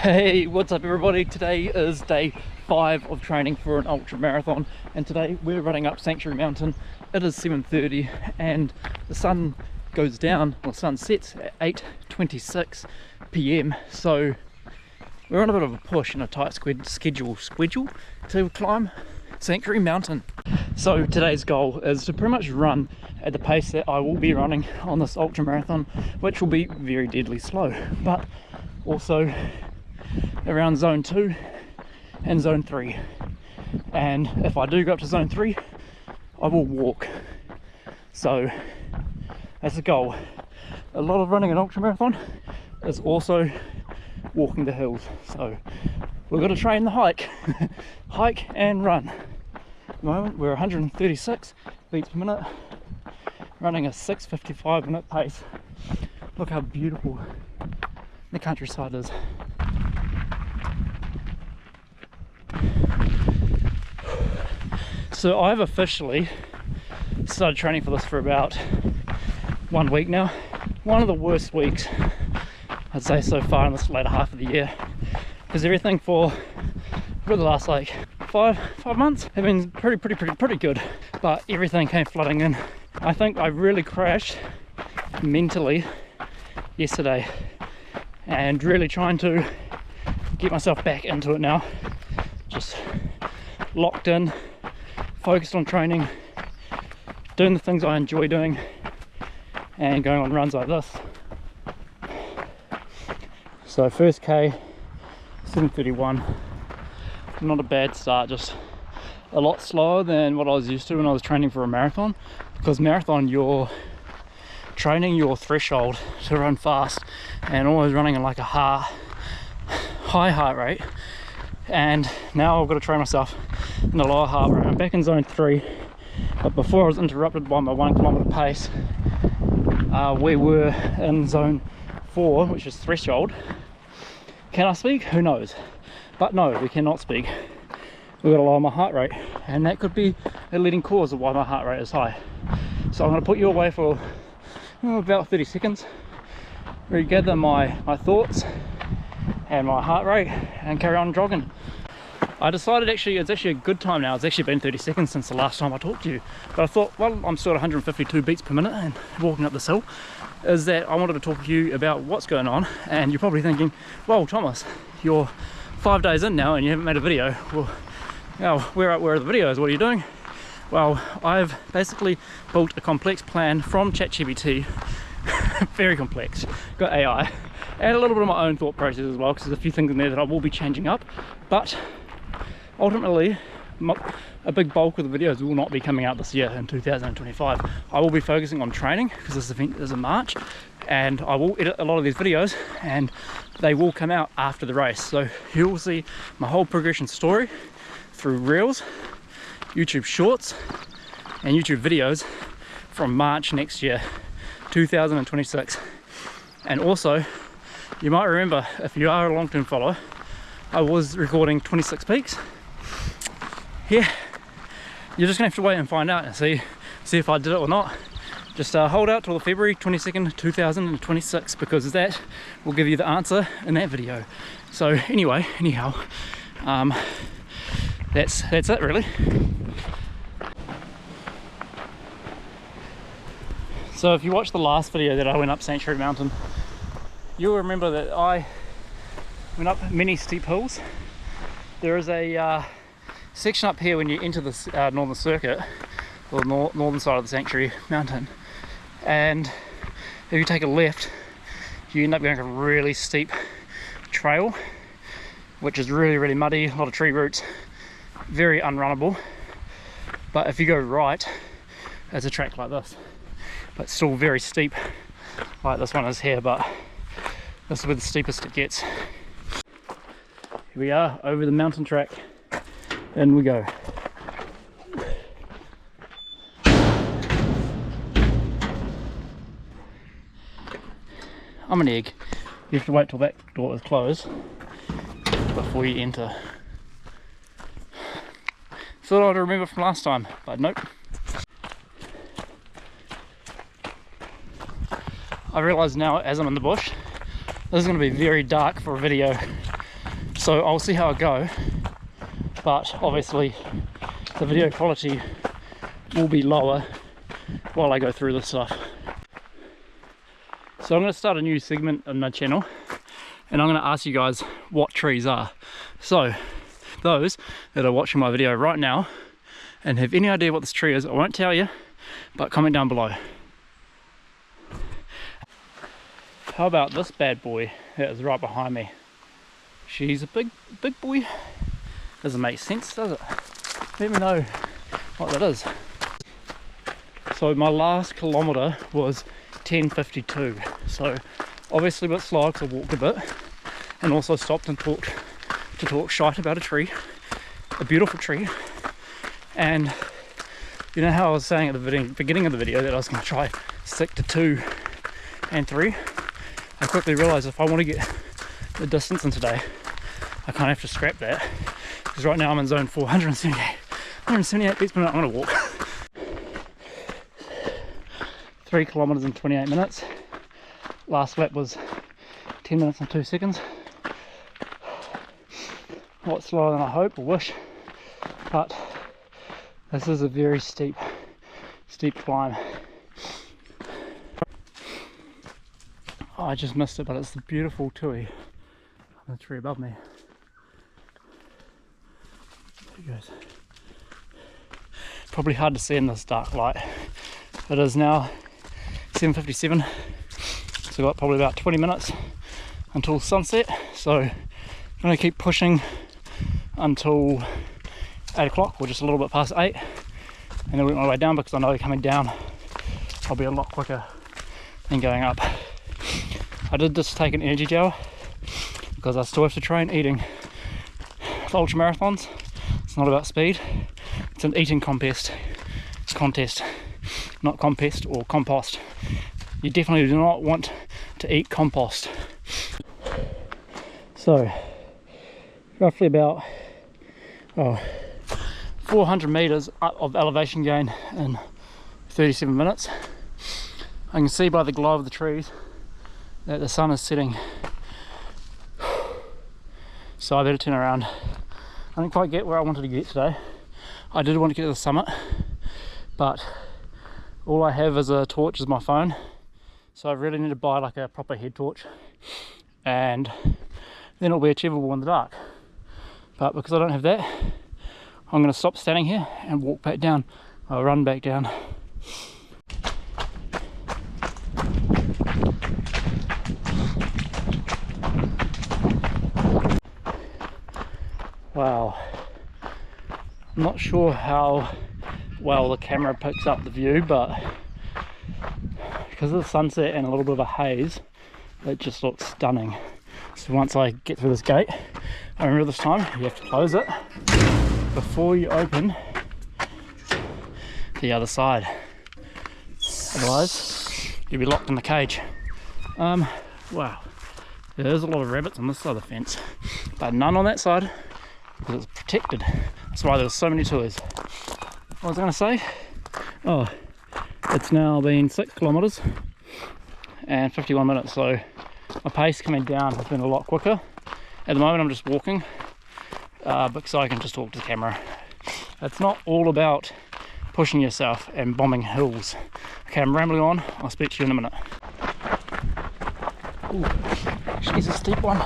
Hey, what's up everybody? Today is day 5 of training for an ultra marathon, and today we're running up Sanctuary Mountain. It is 7:30 and the sun goes down, or sun sets at 8:26 p.m. so we're on a bit of a push and a tight schedule to climb Sanctuary Mountain. So today's goal is to pretty much run at the pace that I will be running on this ultra marathon, which will be very deadly slow, but also around zone 2 and zone 3. And if I do go up to zone 3, I will walk. So that's the goal. A lot of running an ultra marathon is also walking the hills, so we've got to train the hike hike and run. At the moment we're 136 beats per minute, running a 6:55 minute pace. Look how beautiful the countryside is. So I've officially started training for this for about 1 week now. One of the worst weeks I'd say so far in this later half of the year, because everything for the last like five months have been pretty good, but everything came flooding in. I think I really crashed mentally yesterday and really trying to get myself back into it now. Just locked in, focused on training, doing the things I enjoy doing, and going on runs like this. So first K, 7:31, not a bad start, just a lot slower than what I was used to when I was training for a marathon, because marathon you're training your threshold to run fast and always running at like a high heart rate, and now I've got to train myself in a lower heart rate. I'm back in zone 3, but before I was interrupted by my 1 kilometer pace. We were in zone 4, which is threshold. Can I speak? Who knows? But no, we cannot speak. We've got to lower my heart rate, and that could be a leading cause of why my heart rate is high. So I'm going to put you away for about 30 seconds, regather my thoughts and my heart rate, and carry on jogging. I decided it's actually a good time now. It's actually been 30 seconds since the last time I talked to you, but I thought, well, I'm still at 152 beats per minute and walking up this hill, is that I wanted to talk to you about what's going on. And you're probably thinking, well, Thomas, you're 5 days in now and you haven't made a video. Well, where are the videos? What are you doing? Well, I've basically built a complex plan from ChatGPT, very complex, got AI, and a little bit of my own thought process as well, because there's a few things in there that I will be changing up. But ultimately, a big bulk of the videos will not be coming out this year in 2025. I will be focusing on training, because this event is in March, and I will edit a lot of these videos and they will come out after the race. So you will see my whole progression story through Reels, YouTube Shorts and YouTube videos from March next year, 2026. And also, you might remember, if you are a long-term follower, I was recording 26 peaks. Yeah, you're just gonna have to wait and find out and see if I did it or not. Just hold out till February 22nd, 2026, because that will give you the answer in that video. So anyhow, that's it really. So if you watched the last video that I went up Sanctuary Mountain, you'll remember that I went up many steep hills. There is a section up here when you enter the northern circuit, or northern side of the Sanctuary Mountain, and if you take a left you end up going a really steep trail, which is really muddy, a lot of tree roots, very unrunnable. But if you go right, there's a track like this, but still very steep, like this one is here, but this is where the steepest it gets. Here we are over the mountain track, in we go. I'm an egg. You have to wait till that door is closed before you enter. Thought I'd remember from last time, but nope. I realise now, as I'm in the bush, this is going to be very dark for a video, So I'll see how I go, but obviously the video quality will be lower while I go through this stuff. So I'm going to start a new segment on my channel, and I'm going to ask you guys what trees are. So those that are watching my video right now and have any idea what this tree is, I won't tell you, but comment down below. How about this bad boy that is right behind me? She's a big boy. Doesn't make sense, does it? Let me know what that is. So my last kilometre was 10:52. So obviously a bit slow because I walked a bit, and also stopped and talked shite about a tree, a beautiful tree. And you know how I was saying at the beginning of the video that I was going to try stick to 2 and 3. I quickly realised if I want to get the distance in today, I kind of have to scrap that, because right now I'm in zone 4, 178 beats per minute. I'm going to walk 3 kilometres in 28 minutes. Last lap was 10 minutes and 2 seconds. A lot slower than I hope or wish, but this is a very steep climb. Oh, I just missed it, but it's the beautiful tui on the tree above me. There it goes. Probably hard to see in this dark light. It is now 7:57, so we've got probably about 20 minutes until sunset. So I'm going to keep pushing until 8 o'clock, or just a little bit past 8, and then work my way down, because I know coming down I'll be a lot quicker than going up. I did just take an energy gel because I still have to train eating. The ultra marathons, it's not about speed, it's an eating contest, not compest or compost. You definitely do not want to eat compost. So roughly about 400 meters of elevation gain in 37 minutes. I can see by the glow of the trees that the sun is setting, so I better turn around. I didn't quite get where I wanted to get today. I did want to get to the summit, but all I have as a torch is my phone, so I really need to buy like a proper head torch, and then it'll be achievable in the dark. But because I don't have that, I'm going to stop standing here and walk back down. I'll run back down. Wow, I'm not sure how well the camera picks up the view, but because of the sunset and a little bit of a haze, it just looks stunning. So once I get through this gate, I remember this time you have to close it before you open the other side, otherwise you'll be locked in the cage. Wow, there's a lot of rabbits on this side of the fence, but none on that side, because it's protected. That's why there's so many tours. What was I going to say? Oh, it's now been 6 kilometres and 51 minutes, so my pace coming down has been a lot quicker. At the moment I'm just walking, because I can just talk to the camera. It's not all about pushing yourself and bombing hills. Okay, I'm rambling on. I'll speak to you in a minute. Ooh, she's a steep one.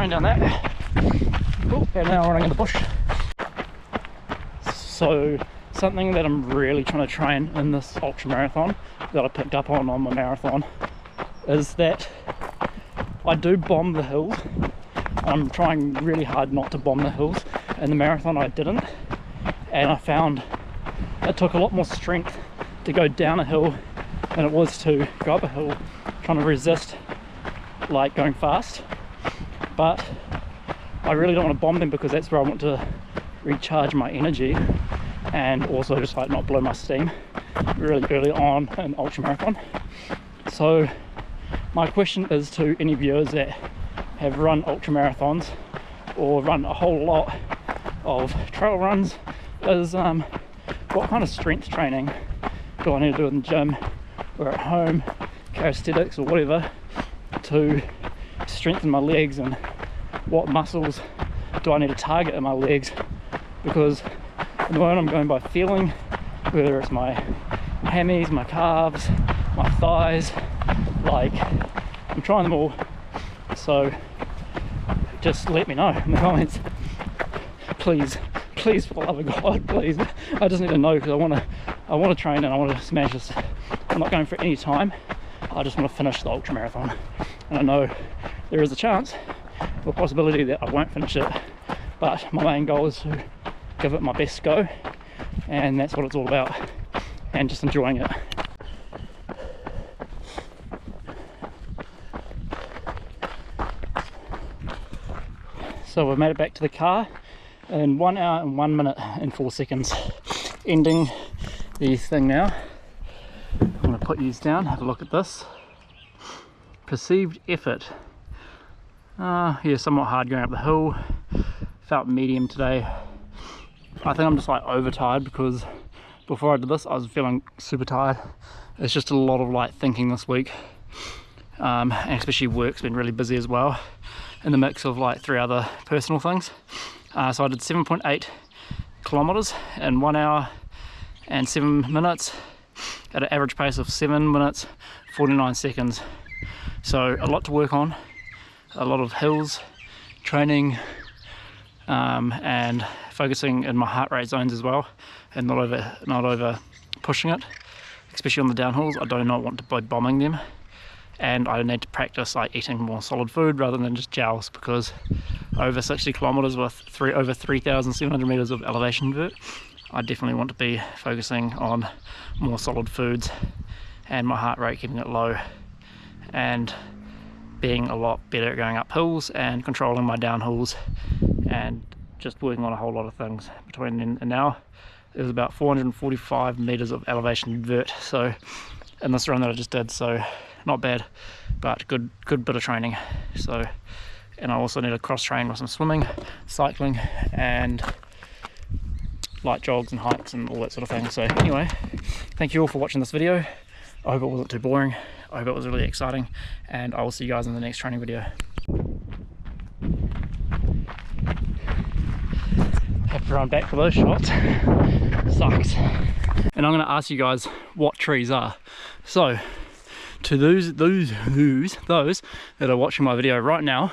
Down that. Oh, and now I'm running in the bush. So something that I'm really trying to train in this ultra marathon that I picked up on my marathon is that I do bomb the hills. I'm trying really hard not to bomb the hills. In the marathon I didn't, and I found it took a lot more strength to go down a hill than it was to go up a hill, trying to resist like going fast. But I really don't want to bomb them, because that's where I want to recharge my energy and also just like not blow my steam really early on in ultra marathon. So my question is to any viewers that have run ultra marathons or run a whole lot of trail runs is what kind of strength training do I need to do in the gym or at home, calisthenics or whatever, to strengthen my legs, and what muscles do I need to target in my legs, because at the moment I'm going by feeling, whether it's my hammies, my calves, my thighs, like I'm trying them all. So just let me know in the comments, please, for the love of God, please. I just need to know, because I want to train and I want to smash this. I'm not going for any time, I just want to finish the ultra marathon, and I know there is a chance or possibility that I won't finish it, but my main goal is to give it my best go, and that's what it's all about, and just enjoying it. So we've made it back to the car in 1 hour and 1 minute and 4 seconds. Ending the thing now. I'm going to put these down, have a look at this. Perceived effort. Yeah, somewhat hard going up the hill. Felt medium today. I think I'm just like overtired, because before I did this I was feeling super tired. It's just a lot of like thinking this week, and especially work's been really busy as well, in the mix of like 3 other personal things. So I did 7.8 kilometers in 1 hour and 7 minutes at an average pace of 7 minutes 49 seconds. So a lot to work on, a lot of hills training, and focusing in my heart rate zones as well, and not over pushing it, especially on the downhills. I do not want to be bombing them, and I need to practice like eating more solid food rather than just gels, because over 60 kilometers with over 3,700 meters of elevation vert, I definitely want to be focusing on more solid foods and my heart rate, keeping it low, and being a lot better at going up hills and controlling my downhills, and just working on a whole lot of things between then and now. It was about 445 meters of elevation vert, so in this run that I just did, so not bad, but good bit of training. So, and I also need to cross train with some swimming, cycling, and light jogs and hikes and all that sort of thing. So anyway, thank you all for watching this video. I hope it wasn't too boring. I hope it was really exciting, and I will see you guys in the next training video. Have to run back for those shots. Sucks. And I'm going to ask you guys what trees are. So to those that are watching my video right now,